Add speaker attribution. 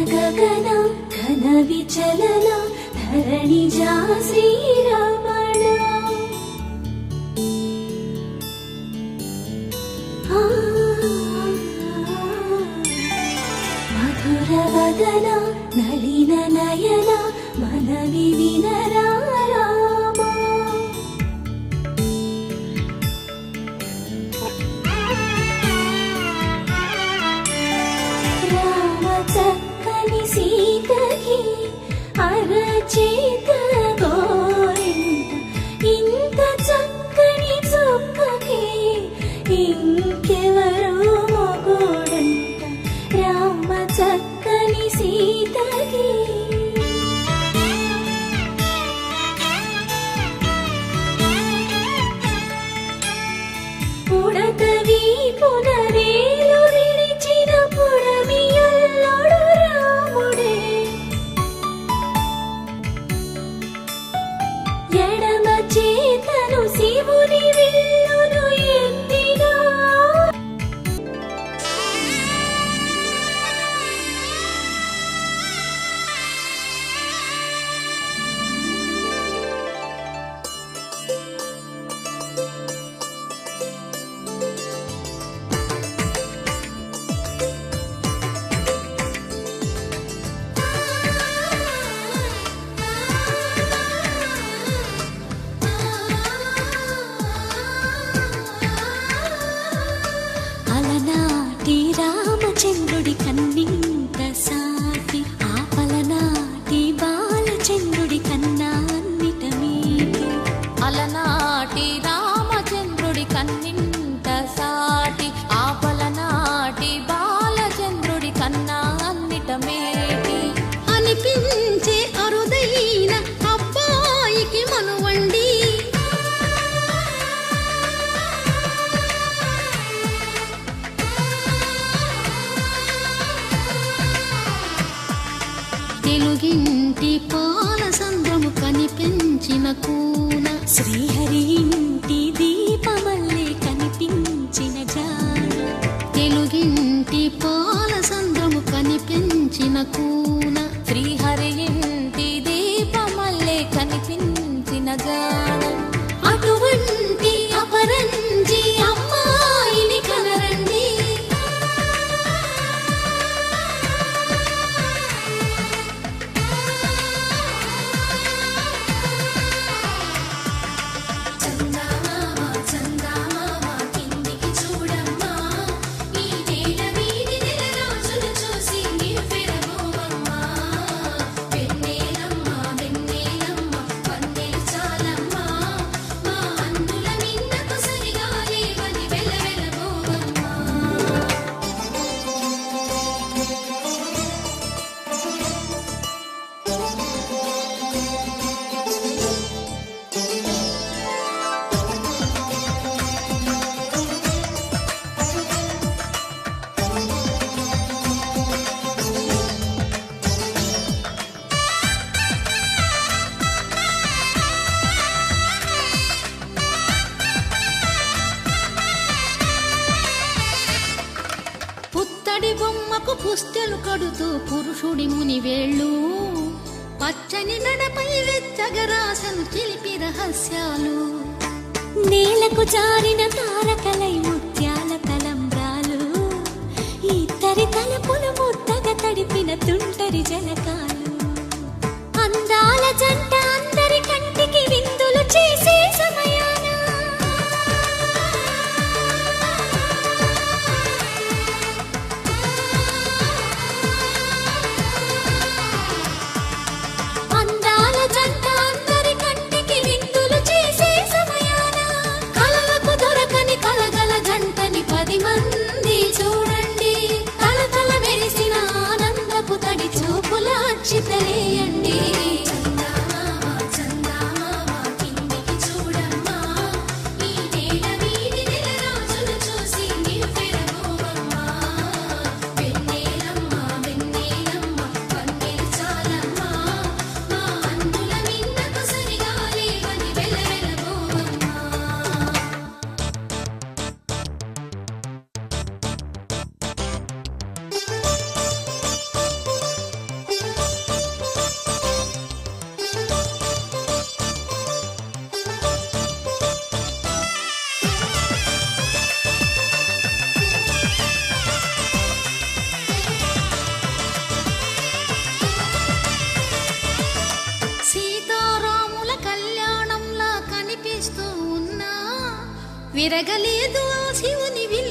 Speaker 1: గగన ఘన విచలన ధరణిజా శ్రీరమణ మధుర వదన నళిన నయన మనవి వినరా సీతకి అరచేత గోరింట ఇంత చక్కని చుక్కకి ఇంకెవరో మొగోడంట రామ చక్కని సీతకి పుడతవి పునరేలు విడిచిన పుడమియల్లోడు ఎడమ చేతను శివుని విల్లును ఎత్తిగా రామచంద్రుడి కన్నింత సాటి ఆపలనాటి బాలచంద్రుడి కన్నా అన్నిట మీటి అలనాటి రామచంద్రుడి కన్నింత సాటి ఆపలనాటి బాలచంద్రుడి కన్నా అన్నిట మేటి అనిపించే అరుదైన అబ్బాయికి మనువండి తెలుగింటి పాల సంద్రము కనిపించిన కూన శ్రీహరి ఇంటి దీపమల్లే కనిపించిన జాన తెలుగింటి పాల సంద్రము కనిపించిన కూన శ్రీహరి ఇంటి దీపమల్లే కనిపించిన జాన అటువంటి అపరంజి అమ్మాయిని కనరండి బొమ్మకు పుస్తెలు కడుతూ పురుషుడి ముని వేళ్ళు పచ్చని నడపై వెచ్చగరాసలు చిలిపి రహస్యాలు నేలకు జారిన తారకలై ముత్యాల తలంబ్రాలు ఇద్దరి తలపులు ముద్దగా తడిపిన తుంటరి జలకాలు అందాల జంట అందరి కంటికి విందులు చేసే సమయాన చూపుల చితలేయండి చందమామ విరగలేదు ఆ శివుని విలువ